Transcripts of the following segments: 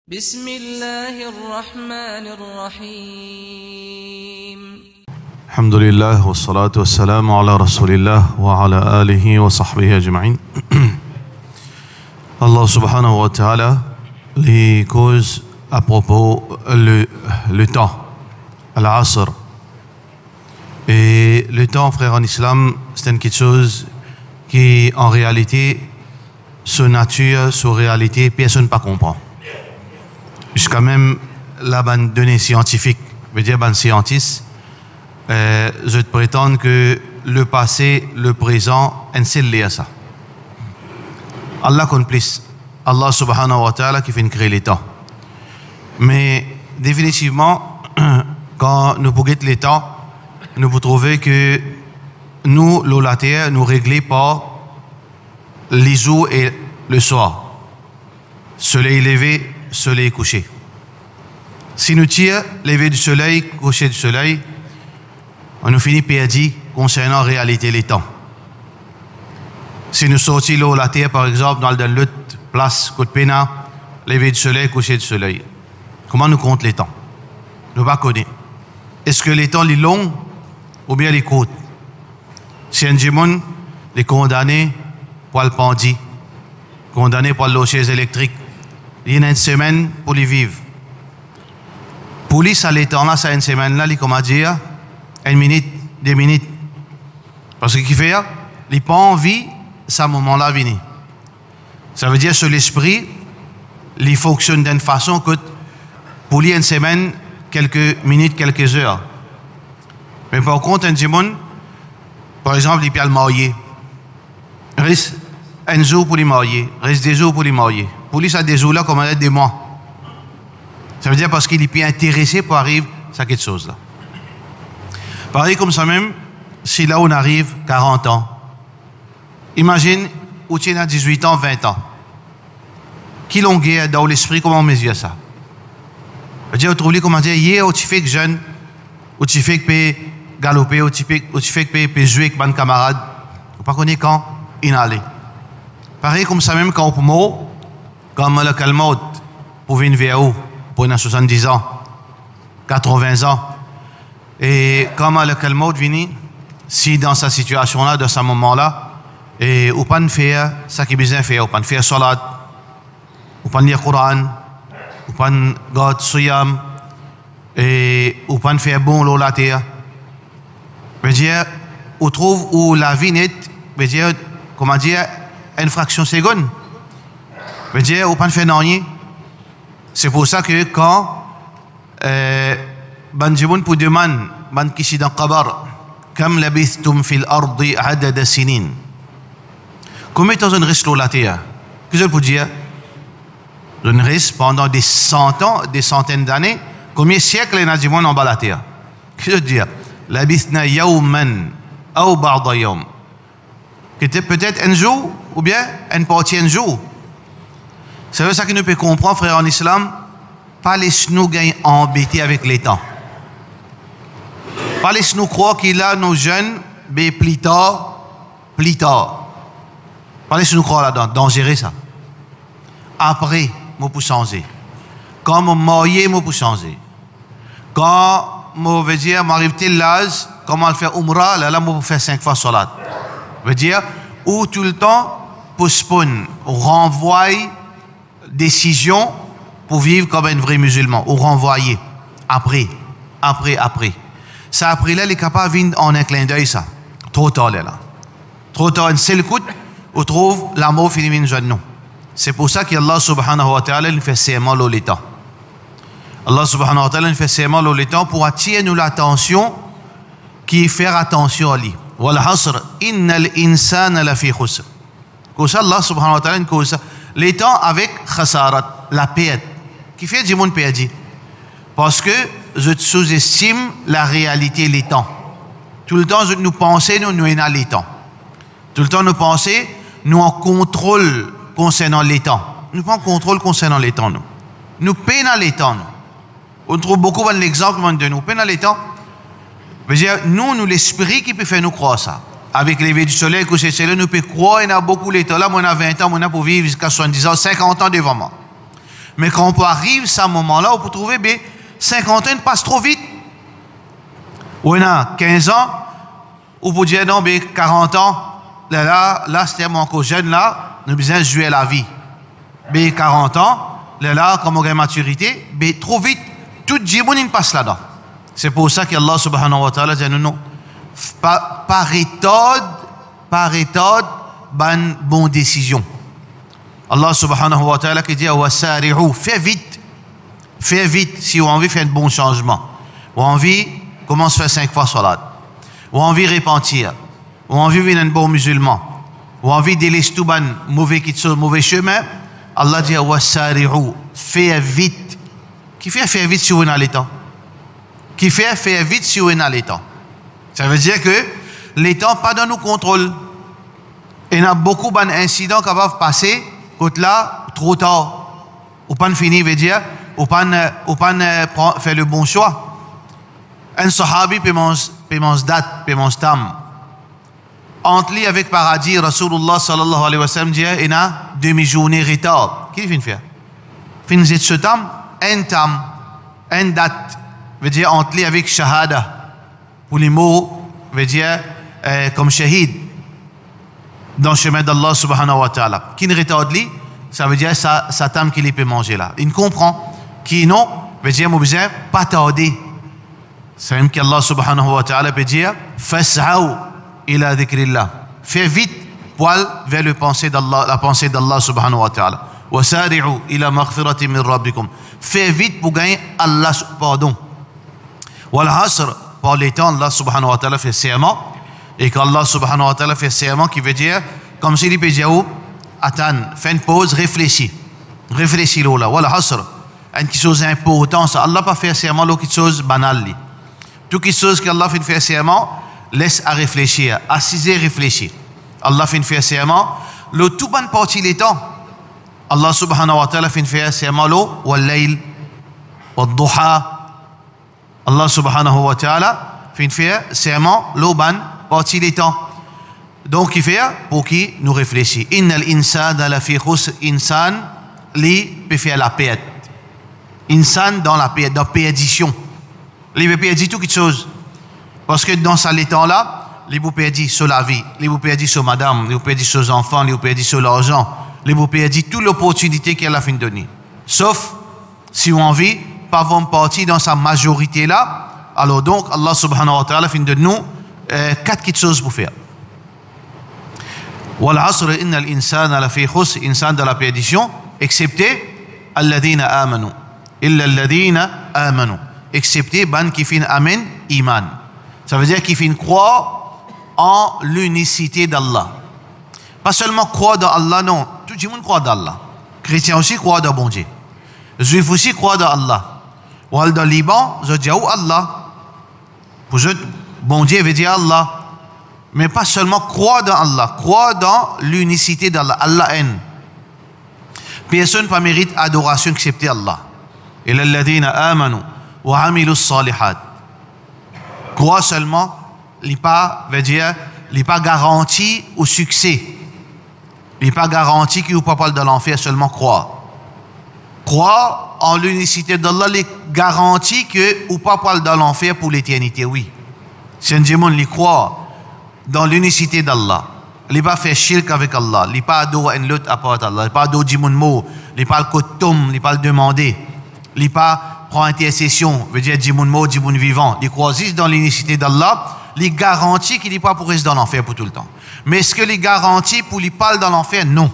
بسم الله الرحمن الرحيم الحمد لله والصلاة والسلام على رسول الله وعلى آله وصحبه أجمعين. Allah subhanahu wa ta'ala les causes à propos le temps, al-asr. Et le temps, frère en islam, c'est une quelque chose qui en réalité, sur nature, sur réalité, personne ne comprend. Jusqu'à même la bande donnée scientifique, veut dire bande scientiste, je te prétends que le passé, le présent, un seul lié à ça. Allah complice, Allah subhanahu wa ta'ala qui fait créer les temps. Mais définitivement, quand nous pouvons les temps, nous pouvons trouver que nous, la terre, nous réglons par les jours et le soir. Soleil levé, soleil couché. Si nous tirons lever du soleil, coucher du soleil, on nous finit perdu concernant en réalité les temps. Si nous sortons la terre, par exemple, dans l'autre place, côte Pénin, lever du soleil, coucher du soleil, comment nous compte les temps? Nous ne connaissons pas. Est-ce que les temps les longs ou bien les courts? Si un gens les condamnés pour le pendu, condamnés pour le chaise électrique, il y a une semaine pour les vivre. Police à l'état là, ça une semaine là, il comment dire, une minute, 2 minutes. Parce que qui fait, il n'a pas envie, ce moment-là venir. Ça veut dire sur l'esprit, il fonctionne d'une façon que pour lui une semaine, quelques minutes, quelques heures. Mais par contre, un monde, par exemple, il peut le marier. Reste un jour pour les marier, reste 2 jours pour les marier. Pour lui, ça des jours là, comme on dit, des mois. Ça veut dire parce qu'il est plus intéressé pour arriver à quelque chose là. Pareil comme ça même, si là on arrive 40 ans, imagine où tu es à 18 ans, 20 ans. Qui l'ont gué dans l'esprit, comment on mesure ça? Je veux dire, vous trouvez comment dire, hier, où tu fais que jeune, où tu fais que peut galoper, où tu fais que peut jouer avec mes camarades, vous ne connaissez pas quand il allait. Pareil comme ça même quand on peut mourir, comme le calmode, pour venir vers où? Pour 70 ans, 80 ans. Et comme le calmode vient, si dans sa situation-là, dans ce moment-là, et ou pas faire ça qui est besoin de faire, ou pas faire salat, ou pas lire Coran, ou pas God suyam, et ou pas faire bon l'eau la terre. Veut dire, on trouve où la vie n'est, veut dire, comment dire, une fraction seconde. Veut dire, ou pas faire rien. C'est pour ça que quand Banjiboun pour demander, ban qui dans Qabar, comme labithtum fil ardi adada sinin. Combien de temps on reste sur la terre? Qu'est-ce que je peux dire? On reste pendant des 100 ans, des centaines d'années. Combien de siècles on a du monde en bas de la terre? Qu'est-ce que je veux dire? Labithna yawman ou ba'da yawm. Peut-être un jour ou bien une partie un jour. C'est ça que nous pouvons comprendre, frère en islam, pas laissez-nous embêter avec les temps. Pas laissez-nous croire qu'il a nos jeunes, mais plus tard. Pas laissez-nous croire là-dedans, dangereux ça. Après, moi pour changer. Quand je marié, moi pour changer. Quand je veux dire, m'arrive-t-il l'âge, comment le faire umrah, là, moi pour faire 5 fois salat. Veut dire, ou tout le temps, postpone, renvoie décision pour vivre comme un vrai musulman, ou renvoyer. Après. Ça, après là, il est capable de venir en un clin d'œil, ça. Trop tard, là. Trop tard, un seul coup, on trouve l'amour fini de nous. C'est pour ça qu'Allah subhanahu wa ta'ala, il fait serment le temps. Allah subhanahu wa ta'ala, il fait serment le temps pour attirer nous l'attention, qui faire attention à lui. Wal hasr, innal insana la fi khusr. Comme ça, Allah subhanahu wa ta'ala, comme ça. Les temps avec khasarat, la perte, qui fait du monde perdu. Parce que je sous-estime la réalité des temps. Tout le temps, nous pensons, nous avons les temps. Tout le temps, nous pensons, nous en contrôle concernant les temps. Nous pas en contrôle concernant les temps, nous. Nous peinons les temps, nous. On trouve beaucoup d'exemples de nous. Peinons les temps. Nous, l'esprit qui peut faire nous croire ça. Avec les lever du soleil, coucher du soleil, nous pouvons croire, il y a beaucoup de temps. Là, moi, on a 20 ans, on a pour vivre jusqu'à 70 ans, 50 ans devant moi. Mais quand on arrive à ce moment-là, on peut trouver que 50 ans passe trop vite. Ou il y a 15 ans, on peut dire non, 40 ans, là c'était encore jeune, là, nous avons besoin de jouer la vie. 40 ans, là, comme on a une maturité, trop vite, tout le monde passe là-dedans. C'est pour ça qu'Allah subhanahu wa ta'ala dit non, par étode, bonne décision. Allah subhanahu wa ta'ala qui dit wasari'u, fais vite si vous avez envie de faire un bon changement. Vous avez envie commence à faire 5 fois salat. Vous avez envie de repentir. Vous avez envie de devenir un bon musulman. Vous avez envie de laisser tout mauvais chemin. Allah dit wasari'u, fais vite. Qui fait faire vite si vous avez le temps? Qui fait faire vite si vous avez le temps? Ça veut dire que les temps pas dans nos contrôles. Il y a beaucoup d'incidents qui peuvent passer, quand là, trop tard. Ou pas fini, veut dire, ou pas faire le bon choix. Un sahabi peut manger date, peut manger tam. Entre lui avec paradis, Rasulullah sallallahu alayhi wa sallam dit, il y a demi-journée retard. Qu'est-ce qu'il fait? Il fait ce tam, un date, veut dire entre lui avec shahada. Pour les mots, veut dire comme shahid. Dans le chemin d'Allah subhanahu wa ta'ala. Qui ne retarde lui, ça veut dire sa tame qu'il peut manger là. Il comprend. Qui non, veut dire mon besoin pas tarder. C'est même qu'Allah subhanahu wa ta'ala peut dire fas'aw ila dhikrillah. Fais vite poil vers la pensée d'Allah subhanahu wa ta'ala. Wasari'u ila maghfirati min rabbikum. Fais vite pour gagner Allah pardon. Wal asr, par les temps Allah subhanahu wa ta'ala fait serment. Et qu'Allah subhanahu wa ta'ala fait serment qui veut dire, comme s'il dit, attends, fais une pause, réfléchis. Réfléchis là, voilà, hasr. Une chose importante, Allah pas fait serment, l'autre chose banale. Toute chose qu'Allah fait serment, laisse à réfléchir, assiser, réfléchir. Allah fait serment, le tout bonne partie des temps. Allah subhanahu wa ta'ala fait serment, le wal-layl, wal-duha. Allah subhanahu wa ta'ala fait serment, le ban partie des temps. Donc, il fait pour qui nous réfléchit. Innal insana la fi khusr, insan li peut faire la perte. Insan dans la perte, dans perdition. Il peut perdre tout quelque chose. Parce que dans ce temps-là, il peut perdre sur la vie, il peut perdre sur madame, il peut perdre sur les enfants, il peut perdre sur l'argent, il peut perdre toute l'opportunité qu'elle a fait de donner. Sauf si on vit, pas vont partir dans sa majorité là. Alors donc, Allah subhanahu wa ta'ala fait de nous 4 choses pour faire. Wal asr innal insana la fi khusr, insan de la perdition, excepté alladhina amanu. Illa alladhina amanu. Excepté ban qui fin amen iman. Ça veut dire qui fin croire en l'unicité d'Allah. Pas seulement croire dans Allah, non. Tout le monde croit dans Allah. Chrétien aussi croit dans bon Dieu. Juif aussi croit dans Allah. Ou dans le Liban, je dis Allah. Pour eux, bon Dieu veut dire Allah. Mais pas seulement croire dans Allah, croire dans l'unicité d'Allah. Allah en. Personne ne mérite adoration excepté Allah. Illa alladhina amanu wa amilus salihat. Croire seulement, il pas veut dire, il pas garanti au succès. Il pas garanti qu'il ne peut pas parler de l'enfer, seulement croire. Croire en l'unicité d'Allah, il garantit que ou pas parler de l'enfer pour l'éternité, oui. Si un démon il croit dans l'unicité d'Allah, il pas fait shirk avec Allah, il pas adorer un autre à part Allah, il pas adorer démon mot, il pas le kotum, il pas le demander, il pas prendre intercession, veut dire démon mot, démon vivant, il croit juste dans l'unicité d'Allah, il garantit qu'il n'est pas pour rester dans l'enfer pour tout le temps. Mais est-ce que il garantit pour lui parler dans l'enfer? Non.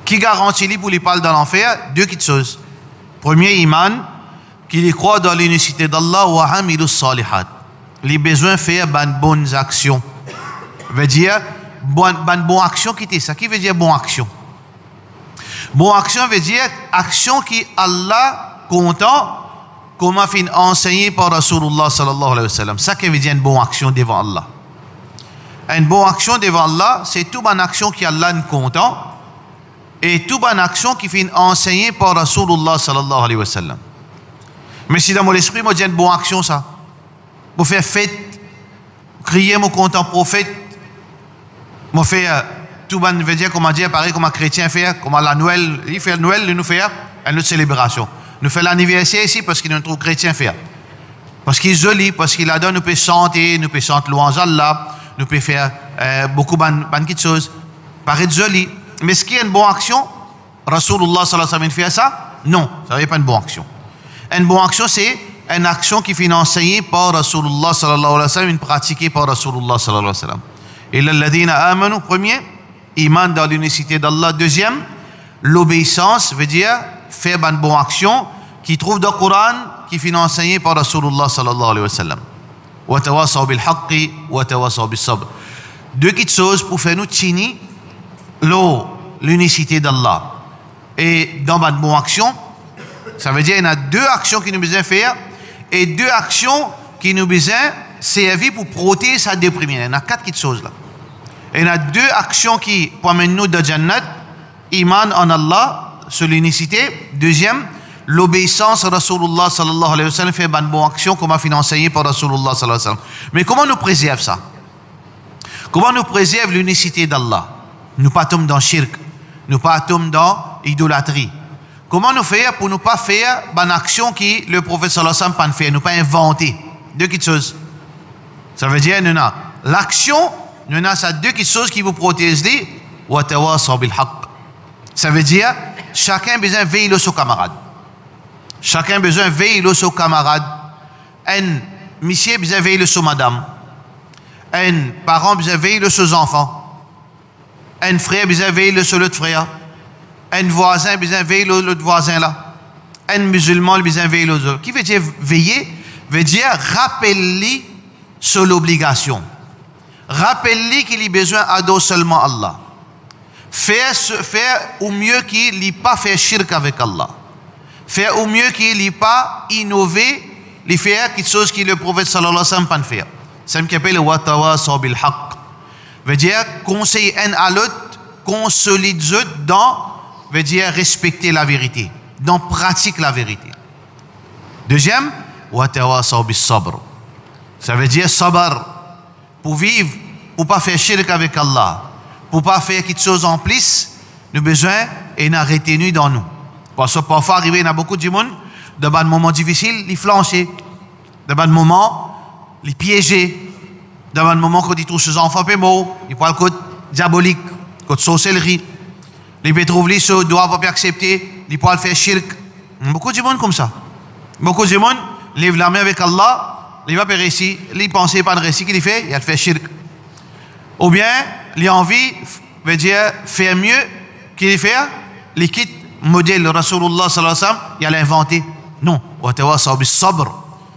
Qui garantit lui pour lui parler dans l'enfer? 2 petites choses. Premier, iman, qu'il croit dans l'unicité d'Allah, wa amilus salihat. Les besoins faire bonnes actions. Veut dire bonne action qui était ça. Qui veut dire bonne action? Bonne action veut dire action qui Allah content, comme a fait enseigné par Rasulullah sallallahu alayhi wa sallam. Ça qui veut dire une bonne action devant Allah. Une bonne action devant Allah, c'est toute bonne action qui Allah est content et toute bonne action qui fait enseigner par Rasulullah sallallahu alayhi wa sallam. Mais si dans mon esprit, moi, j'ai une bonne action, ça. Pour faire fête, crier mon content prophète, moi faire tout ban veut dire comment dire pareil comme un chrétien fait, comme la Noël, il fait Noël, il nous fait une autre célébration. Nous faisons l'anniversaire ici parce qu'il nous trouve chrétiens faire. Parce qu'il est joli, parce qu'il a donné, nous pouvons chanter, nous pouvons chanter louange à Allah, nous pouvons faire beaucoup de choses. Paraît joli. Mais est-ce qu'il y a une bonne action? Rasulullah sallallahu alayhi wa sallam fait ça? Non, ça n'est pas une bonne action. Une bonne action, c'est une action qui est enseignée par Rasulullah sallallahu alayhi wa sallam, une pratiquée par Rasulullah sallallahu alayhi wa sallam. Et l'alladhina amanu, premier, iman dans l'unicité d'Allah. Deuxième, l'obéissance veut dire faire une bonne action qui trouve dans le Coran, qui est enseigné par Rasulullah sallallahu alayhi wa sallam. Wa tawasaw bil haqqi wa tawasaw bis sabr. Deux petites choses pour faire nous tini l'unicité d'Allah. Et dans une bonne action, ça veut dire qu'il y a deux actions qui nous besoin faire et deux actions qui nous besoin servir pour protéger sa déprimée. Il y a quatre petites choses là. Et il y a deux actions qui promènent nous de Jannat, iman en Allah, sur l'unicité. Deuxième, l'obéissance à Rasulullah sallallahu alayhi wa sallam fait une bonne action comme a financé par Rasulullah sallallahu alayhi wa sallam. Mais comment nous préserve ça? Comment nous préserve l'unicité d'Allah? Nous pas tomber dans le shirk, nous pas tomber dans l'idolâtrie. Comment nous faire pour ne pas faire une action qui le prophète sallallahu alayhi wa sallam pas fait, nous pas inventer? Deux petites choses. Ça veut dire, nous avons l'action, nous avons ça deux petites choses qui vous protègent. Wa tawasaw bil haqq. Ça veut dire, chacun a besoin de veiller sur son camarade. Chacun a besoin de veiller sur son camarade. Un monsieur a besoin de veiller sur madame. Un parent a besoin de veiller sur ses enfants. Un frère a besoin de veiller sur l'autre frère. Un voisin a besoin de veiller sur l'autre voisin là. Un musulman a besoin de veiller sur l'autre. Qui veut dire veiller? Veut dire rappelle-lui sur l'obligation. Rappelle-lui qu'il a besoin d'adorer seulement Allah. Faire au mieux qu'il n'ait pas fait shirk avec Allah. Faire au mieux qu'il n'ait pas innové, les faire quelque chose que le prophète sallallahu alayhi wa sallam pas faire. C'est ce qu'on appelle le wa tawasaw bil haqq. Veut dire conseiller un à l'autre, consolider dans, veut dire respecter la vérité, dans pratique la vérité. Deuxième, wa tawasaw bis sabr. Ça veut dire sabr, pour vivre, pour pas faire shirk avec Allah, pour pas faire quelque chose en plus, nous avons besoin et nous retenu dans nous. Parce que parfois, il y a beaucoup de monde, dans un moment difficile, ils flanchent. Dans un moment, ils piègent. Dans un moment, quand ils trouvent ses enfants, ils parlent de côté diabolique, côté sorcellerie. Ils peuvent trouver ce qu'ils ne doivent pas accepter, ils peuvent faire shirk. Beaucoup de monde comme ça. Beaucoup de monde lève la main avec Allah, il va faire récit, il pense pas de récit qu'il fait, il fait shirk. Ou bien, il a envie, veut dire, faire mieux qu'il fait, il quitte modèle Rasulullah sallallahu alayhi wa sallam, il a l'inventé. Non.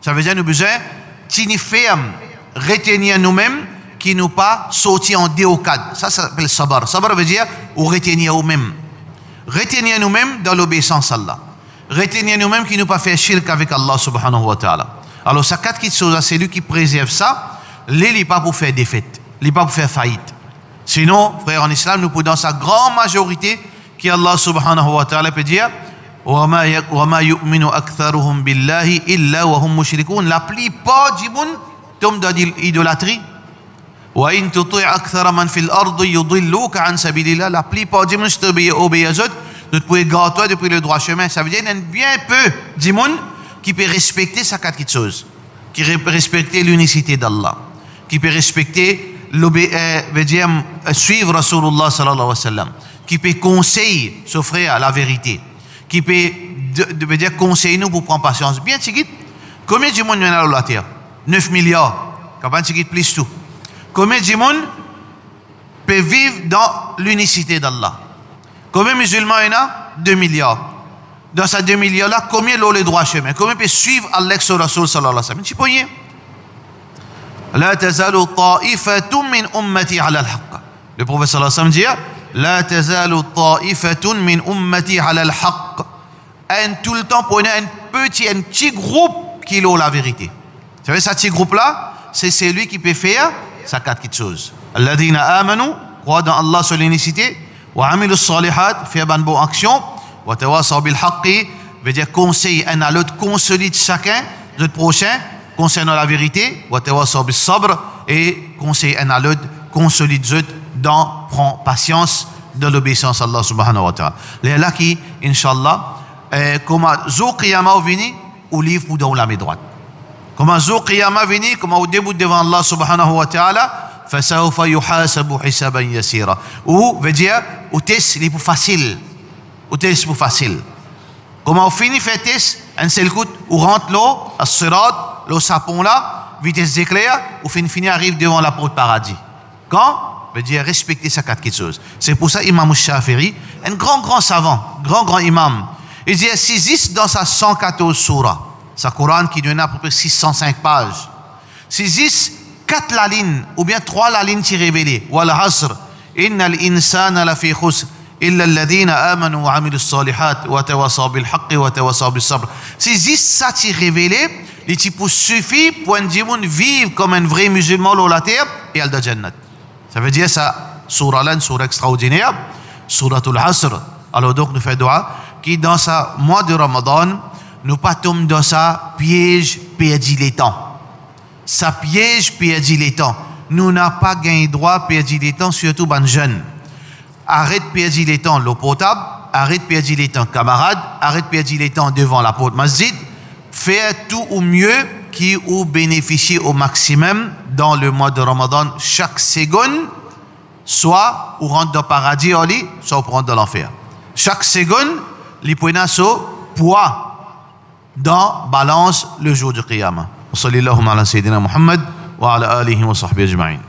Ça veut dire nous besoin de ferme, retenir nous-mêmes qui nous pas sortir en déocade. Ça s'appelle sabr. Sabr veut dire ou retenir nous-mêmes. Retenir nous-mêmes dans l'obéissance à Allah. Retenir nous-mêmes qui nous pas faire shirk avec Allah subhanahu wa ta'ala. Alors ça quatre choses, c'est lui qui préserve ça. Il n'est pas pour faire défaite. Il n'est pas pour faire faillite. Sinon, frère en islam, nous pouvons dans sa grande majorité qui Allah subhanahu wa ta'ala peut dire وَمَا يُؤْمِنُ أَكْثَرُهُمْ بِاللَّهِ إِلَّا وَهُمْ مُشْرِكُونَ. La plupart du monde tombe dans l'idolâtrie. وَإِن تُطِعْ أَكْثَرَ مَنْ فِي الْأَرْضِ يُضِلُّوكَ عَنْ سَبِيلِ اللَّهِ. La plupart du monde si tu obéis aux autres, nous pouvons garder depuis le droit chemin. Ça veut dire qu'il y a bien peu du monde qui peut respecter ces quatre choses, qui peut respecter l'unicité d'Allah, qui peut respecter veut dire suivre Rasulullah sallallahu alayhi wa sallam, qui peut conseiller son frère à la vérité, qui peut veut dire conseiller nous pour prendre patience. Bien tigit, combien de monde y en a sur la terre? 9 milliards. Combien tigit plus tout? Combien de monde peut vivre dans l'unicité d'Allah? Combien de musulmans y en a? 2 milliards. Dans ces 2 milliards-là, combien l'ont le droit chemin? Combien peut suivre Allah sur Rasul sallallahu alayhi wa sallam? Tu peux y لا تزال طائفة من أمتي على الحق. Le prophète sallallahu alayhi wa sallam dit لا تزال طائفة من أمتي على الحق. Tout le temps pour un petit groupe qui a la vérité. Vous savez, ce petit groupe-là, c'est celui qui peut faire ces quatre choses. الذين آمنوا, croient dans Allah sur l'unicité, وعملوا الصالحات, faire bonne action, وتواصوا بالحق, veut dire conseiller un à l'autre, consolide chacun, l'autre prochain, concernant la vérité, وتواصوا بالصبر, et conseiller un à l'autre, consolide l'autre dans prend patience dans l'obéissance à Allah subhanahu wa ta'ala. Les là qui, Inch'Allah, comment zo qiyama vini ou livre pour dans la main droite. Comment zo qiyama vini, comment au début devant Allah subhanahu wa ta'ala, فسوف يحاسب حسابا يسيرا. Ou veut dire ou test les plus facile. Ou test plus facile. Comment on finit fait test, un seul coup, ou rentre l'eau, à sirat, l'eau sapon là, vitesse d'éclair, ou fini arrive devant la porte paradis. Quand? Veut dire respecter ces quatre choses. C'est pour ça Imam Shafiri, un grand savant, grand imam, il dit s'il dans sa 114 surah, sa Coran qui donne à peu près 605 pages, s'il 4 la ligne, ou bien 3 la ligne qui révélée, wal asr, innal insana la fi khusr, illa alladhina amanu wa amilu salihat, wa tawasaw bil haqqi wa tawasaw bis sabr. S'il ça qui révélé, les types suffit pour un monde vivre comme un vrai musulman sur la terre et al da jannat. Ça veut dire ça, surah là, une surah extraordinaire, suratul Asr. Alors donc nous faisons dua qui dans ce mois de Ramadan, nous pas tomber dans sa piège perdre les temps. Sa piège perdre les temps. Nous n'avons pas gagné droit perdre les temps, surtout les jeunes. Arrête de perdre les temps l'eau potable, arrête de perdre les temps camarades, arrête de perdre les temps devant la porte masjid. Fais tout au mieux qui ou bénéficier au maximum dans le mois de Ramadan chaque seconde, soit ou rentre dans le paradis soit ou rentre dans l'enfer. Chaque seconde, les points poids dans balance le jour du Qiyamah. Sallallahu ala sayyidina Muhammad wa ala alihi wa sahbihi ajma'in.